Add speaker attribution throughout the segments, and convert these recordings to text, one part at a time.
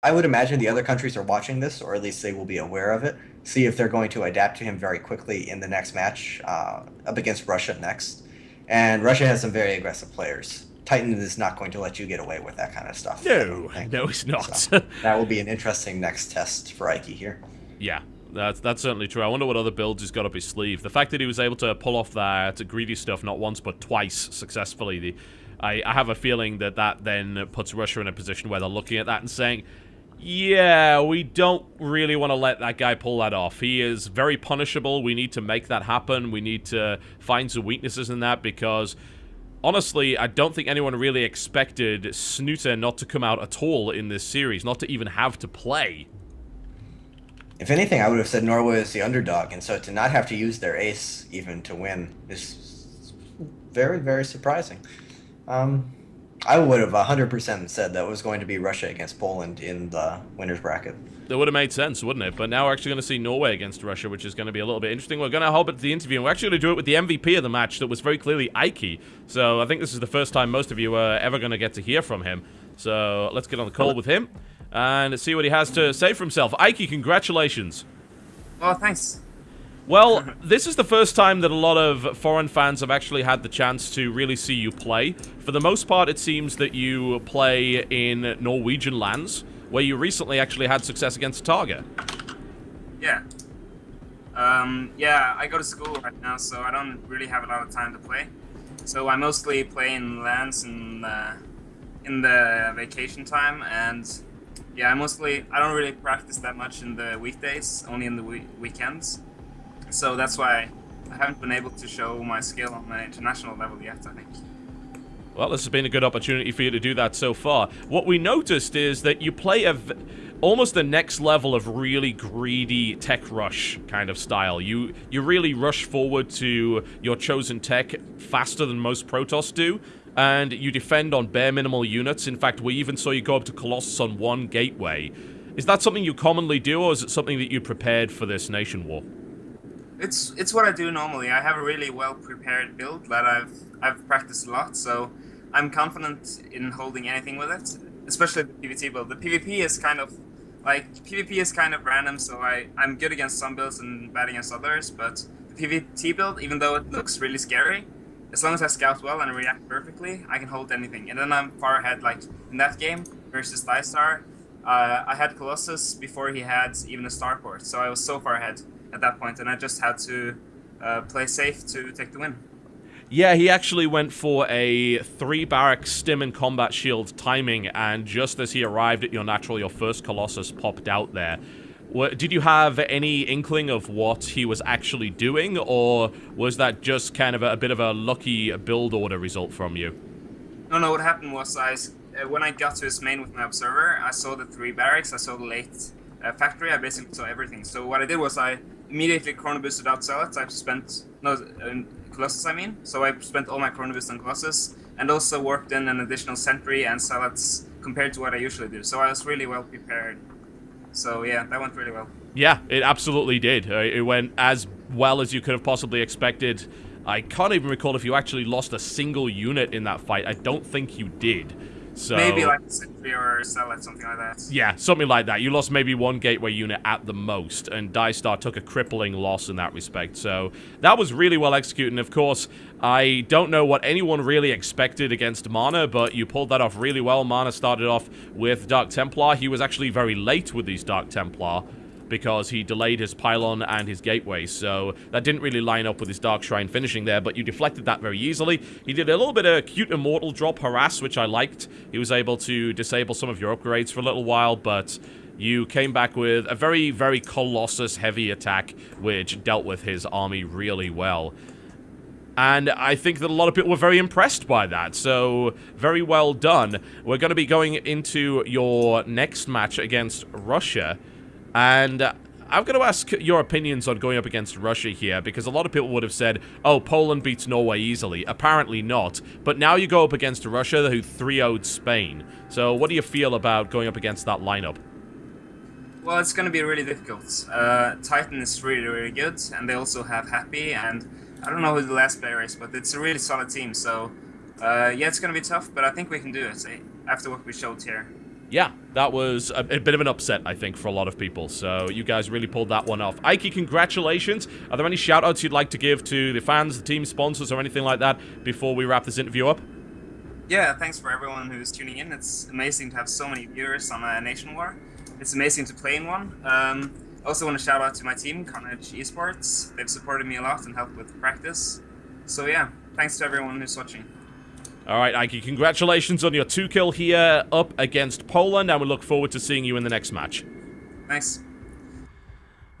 Speaker 1: I would imagine the other countries are watching this, or at least they will be aware of it. See if they're going to adapt to him very quickly in the next match up against Russia next. And Russia has some very aggressive players. Titan is not going to let you get away with that kind of stuff, I don't
Speaker 2: No,
Speaker 1: think.
Speaker 2: no, it's
Speaker 1: So
Speaker 2: not.
Speaker 1: that will be an interesting next test for Ike here.
Speaker 2: Yeah, that's certainly true. I wonder what other builds he's got up his sleeve. The fact that he was able to pull off that greedy stuff not once but twice successfully, I have a feeling that that then puts Russia in a position where they're looking at that and saying, yeah, we don't really want to let that guy pull that off. He is very punishable. We need to make that happen. We need to find some weaknesses in that because, honestly, I don't think anyone really expected Snooter not to come out at all in this series, not to even have to play.
Speaker 1: If anything, I would have said Norway is the underdog, and so to not have to use their ace even to win is very, very surprising. Um, I would have 100% said that it was going to be Russia against Poland in the winners bracket.
Speaker 2: That would have made sense, wouldn't it? But now we're actually going to see Norway against Russia, which is going to be a little bit interesting. We're going to hold it to the interview, and we're actually going to do it with the MVP of the match that was very clearly Ike. So I think this is the first time most of you are ever going to get to hear from him. So let's get on the call with him and see what he has to say for himself. Ike, congratulations.
Speaker 3: Oh, thanks.
Speaker 2: Well, this is the first time that a lot of foreign fans have actually had the chance to really see you play. For the most part, it seems that you play in Norwegian lands, where you recently actually had success against Targa.
Speaker 3: Yeah. Yeah, I go to school right now, so I don't really have a lot of time to play. So I mostly play in lands in the vacation time, and yeah, I don't really practice that much in the weekdays, only in the weekends. So that's why I haven't been able to show my skill on the international level yet, I think.
Speaker 2: Well, this has been a good opportunity for you to do that so far. What we noticed is that you play almost the next level of really greedy tech rush kind of style. You really rush forward to your chosen tech faster than most Protoss do, and you defend on bare minimal units. In fact, we even saw you go up to Colossus on one gateway. Is that something you commonly do, or is it something that you prepared for this nation war?
Speaker 3: It's what I do normally. I have a really well prepared build that I've practiced a lot, so I'm confident in holding anything with it, especially the PvT build. The PvP is kind of random, so I'm good against some builds and bad against others, but the PvT build, even though it looks really scary, as long as I scout well and react perfectly, I can hold anything. And then I'm far ahead, like in that game versus Dystar, I had Colossus before he had even a starport, so I was so far ahead at that point, and I just had to play safe to take the win.
Speaker 2: Yeah, he actually went for a 3-barrack stim and combat shield timing, and just as he arrived at your natural, your first Colossus popped out there. Did you have any inkling of what he was actually doing, or was that just kind of a bit of a lucky build order result from you?
Speaker 3: No, what happened was when I got to his main with my observer, I saw the 3 barracks, I saw the late factory, I basically saw everything. So what I did was I immediately chrono boosted out Zealots. Colossus, I mean. So I spent all my chrono boost on Colossus, and also worked in an additional sentry and Zealots compared to what I usually do. So I was really well prepared. So yeah, that went really well.
Speaker 2: Yeah, it absolutely did. It went as well as you could have possibly expected. I can't even recall if you actually lost a single unit in that fight. I don't think you did. So
Speaker 3: maybe like a sentry or a Zealot, something like that.
Speaker 2: Yeah, something like that. You lost maybe one gateway unit at the most, and Dystar took a crippling loss in that respect. So that was really well executed, and of course, I don't know what anyone really expected against Mana, but you pulled that off really well. Mana started off with Dark Templar. He was actually very late with these Dark Templar, because he delayed his pylon and his gateway, so that didn't really line up with his Dark Shrine finishing there, but you deflected that very easily. He did a little bit of cute Immortal drop harass, which I liked. He was able to disable some of your upgrades for a little while, but you came back with a very, very Colossus-heavy attack, which dealt with his army really well. And I think that a lot of people were very impressed by that, so very well done. We're going to be going into your next match against Russia, and I'm going to ask your opinions on going up against Russia here, because a lot of people would have said, oh, Poland beats Norway easily. Apparently not. But now you go up against Russia, who 3-0'd Spain. So what do you feel about going up against that lineup?
Speaker 3: Well, it's going to be really difficult. Titan is really, really good, and they also have Happy, and I don't know who the last player is, but it's a really solid team. So, yeah, it's going to be tough, but I think we can do it after what we showed here.
Speaker 2: Yeah, That was a bit of an upset, I think, for a lot of people. So you guys really pulled that one off. Ike, congratulations. Are there any shout-outs you'd like to give to the fans, the team sponsors, or anything like that before we wrap this interview up?
Speaker 3: Yeah, thanks for everyone who's tuning in. It's amazing to have so many viewers on a Nation War. It's amazing to play in one. I also want to shout out to my team, Carnage Esports. They've supported me a lot and helped with practice. So yeah, thanks to everyone who's watching.
Speaker 2: All right, Ike, congratulations on your 2-kill here up against Poland, and we look forward to seeing you in the next match.
Speaker 3: Thanks.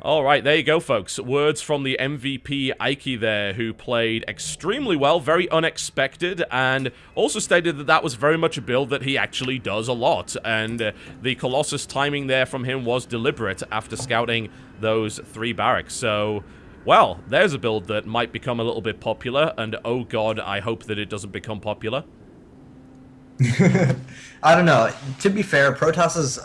Speaker 2: All right, there you go, folks. Words from the MVP Ike there, who played extremely well, very unexpected, and also stated that that was very much a build that he actually does a lot. And the Colossus timing there from him was deliberate after scouting those 3 barracks. So, well, there's a build that might become a little bit popular, and oh god, I hope that it doesn't become popular.
Speaker 1: I don't know. To be fair, Protosses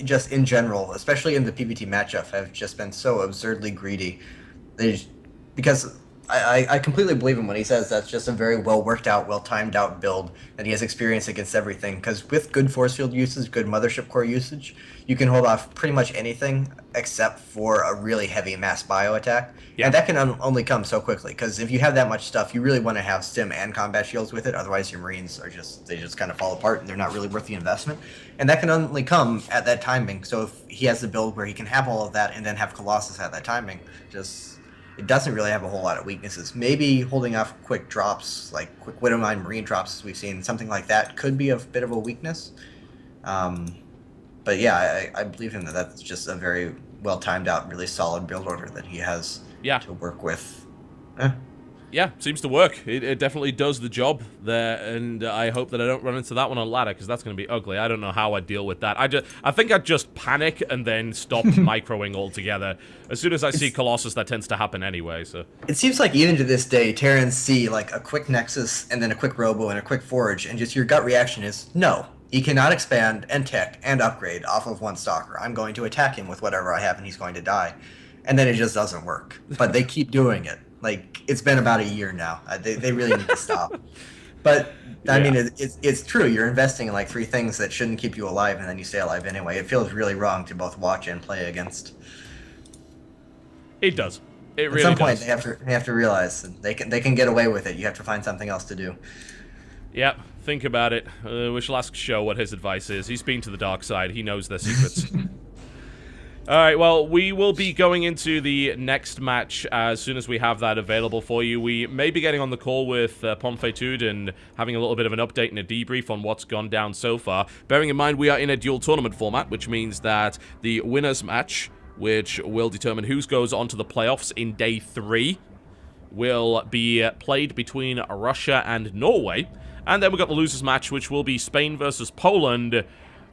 Speaker 1: just in general, especially in the PvT matchup, have just been so absurdly greedy. Because I completely believe him when he says that's just a very well worked out, well timed out build, that he has experience against everything. Because with good force field usage, good mothership core usage, you can hold off pretty much anything except for a really heavy mass bio attack.
Speaker 2: Yeah.
Speaker 1: And that can only come so quickly. Because if you have that much stuff, you really want to have stim and combat shields with it. Otherwise, your Marines are they just kind of fall apart and they're not really worth the investment. And that can only come at that timing. So if he has the build where he can have all of that and then have Colossus at that timing, it doesn't really have a whole lot of weaknesses. Maybe holding off quick drops, like quick Widowmine Marine drops, as we've seen, something like that could be a bit of a weakness. But yeah, I believe him that that's just a very well timed out, really solid build order that he has to work with.
Speaker 2: Yeah, seems to work. It definitely does the job there, and I hope that I don't run into that one on ladder, because that's going to be ugly. I don't know how I deal with that. I think I'd just panic and then stop microing altogether. As soon as I see Colossus, that tends to happen anyway, so...
Speaker 1: It seems like even to this day, Terrans see like a quick Nexus and then a quick Robo and a quick Forge, and just your gut reaction is, no, he cannot expand and tech and upgrade off of one Stalker. I'm going to attack him with whatever I have and he's going to die. And then it just doesn't work. But they keep doing it. Like, it's been about a year now. They really need to stop. But, I mean, it's true. You're investing in, like, 3 things that shouldn't keep you alive, and then you stay alive anyway. It feels really wrong to both watch and play against.
Speaker 2: It does. It really does.
Speaker 1: At some point, they have to realize that they can get away with it. You have to find something else to do.
Speaker 2: Yep, think about it. We shall ask Sho what his advice is. He's been to the dark side. He knows their secrets. Alright, well, we will be going into the next match as soon as we have that available for you. We may be getting on the call with Pomfetude and having a little bit of an update and a debrief on what's gone down so far. Bearing in mind we are in a dual tournament format, which means that the winners match, which will determine who goes on to the playoffs in day 3, will be played between Russia and Norway. And then we've got the losers match, which will be Spain versus Poland,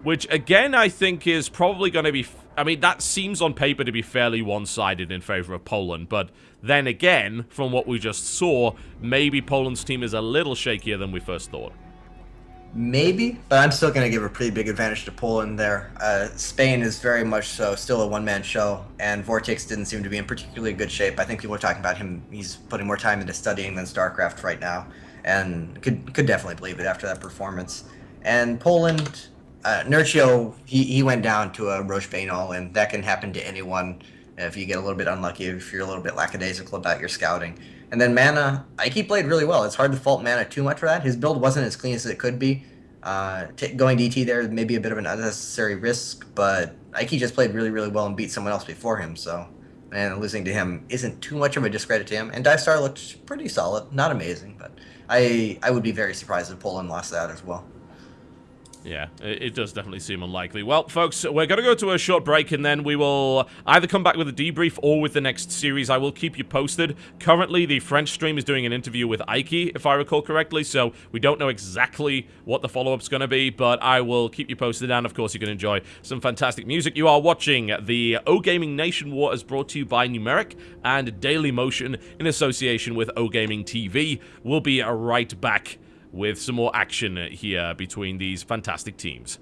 Speaker 2: which, again, I think is probably going to be... I mean, that seems on paper to be fairly one-sided in favor of Poland, but then again, from what we just saw, maybe Poland's team is a little shakier than we first thought.
Speaker 1: Maybe, but I'm still going to give a pretty big advantage to Poland there. Spain is very much so still a one-man show, and Vortex didn't seem to be in particularly good shape. I think people are talking about him. He's putting more time into studying than StarCraft right now, and could definitely believe it after that performance. And Poland... Nurcio, he went down to a Roche Bane all-in. That can happen to anyone if you get a little bit unlucky, if you're a little bit lackadaisical about your scouting. And then Mana, Ike played really well. It's hard to fault Mana too much for that. His build wasn't as clean as it could be. Going DT there may be a bit of an unnecessary risk, but Ike just played really, really well and beat someone else before him, so... And losing to him isn't too much of a discredit to him. And Divestar looked pretty solid. Not amazing, but I would be very surprised if Poland lost that as well.
Speaker 2: Yeah, it does definitely seem unlikely. Well, folks, we're going to go to a short break, and then we will either come back with a debrief or with the next series. I will keep you posted. Currently, the French stream is doing an interview with Ike, if I recall correctly, so we don't know exactly what the follow-up's going to be, but I will keep you posted, and of course you can enjoy some fantastic music. You are watching the OGaming Nation War, as brought to you by Numeric and Daily Motion in association with OGaming TV. We'll be right back with some more action here between these fantastic teams.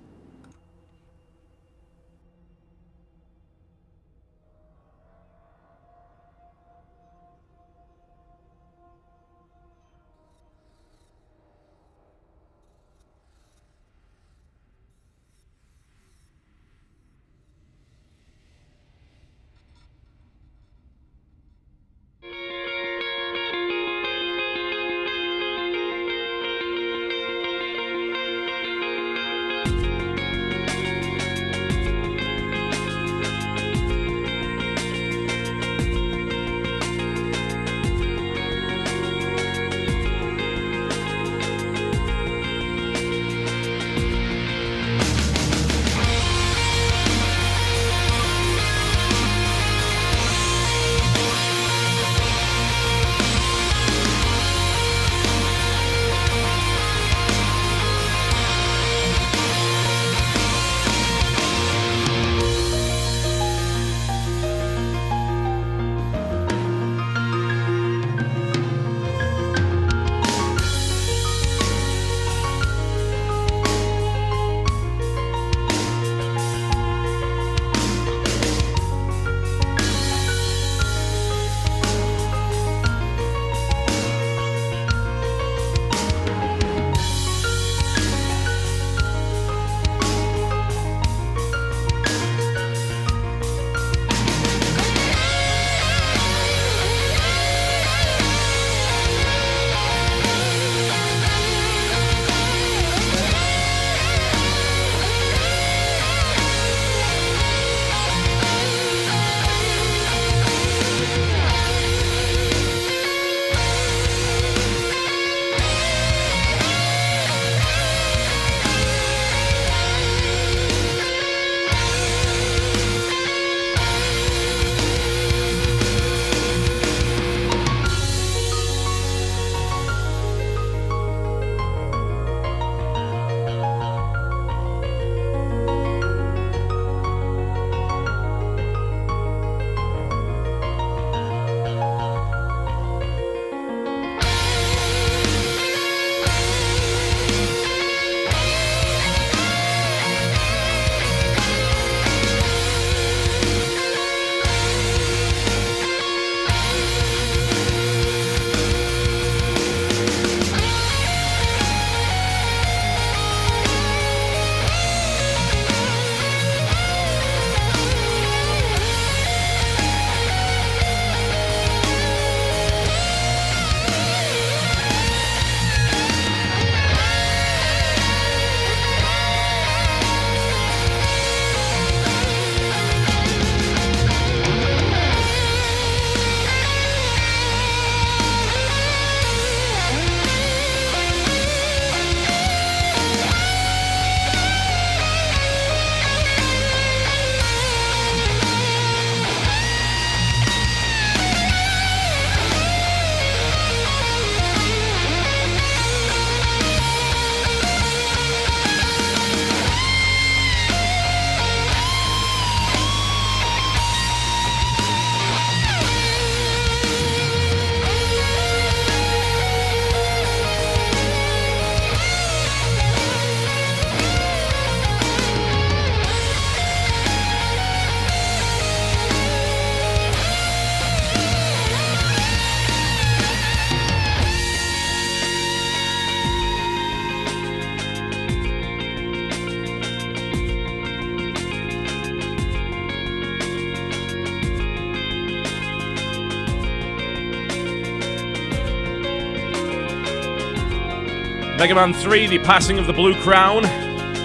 Speaker 2: Mega Man 3, The Passing of the Blue Crown,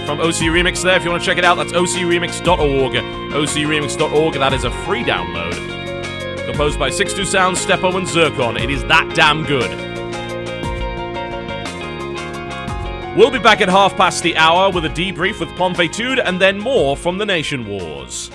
Speaker 2: from OC Remix there. If you want to check it out, that's ocremix.org. ocremix.org, that is a free download. Composed by 62 Sound, Steppo, and Zircon. It is that damn good. We'll be back at 1:30 with a debrief with Pomfetude, and then more from the Nation Wars.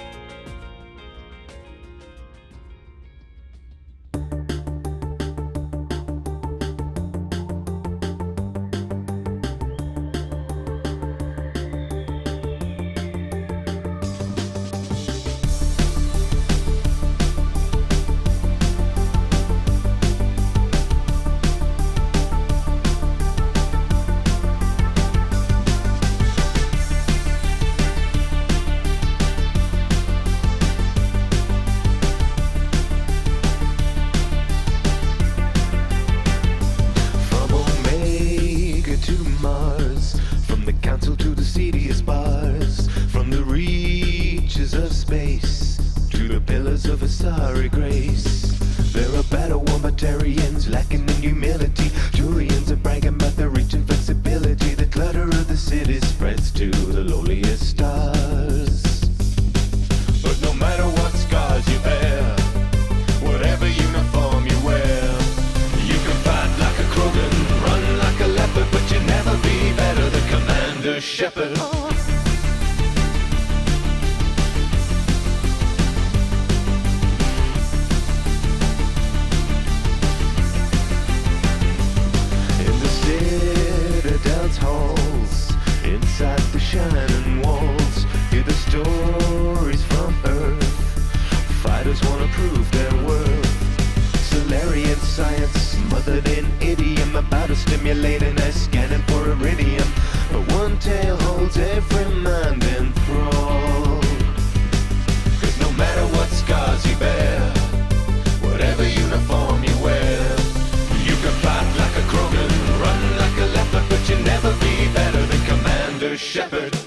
Speaker 4: Shepherd.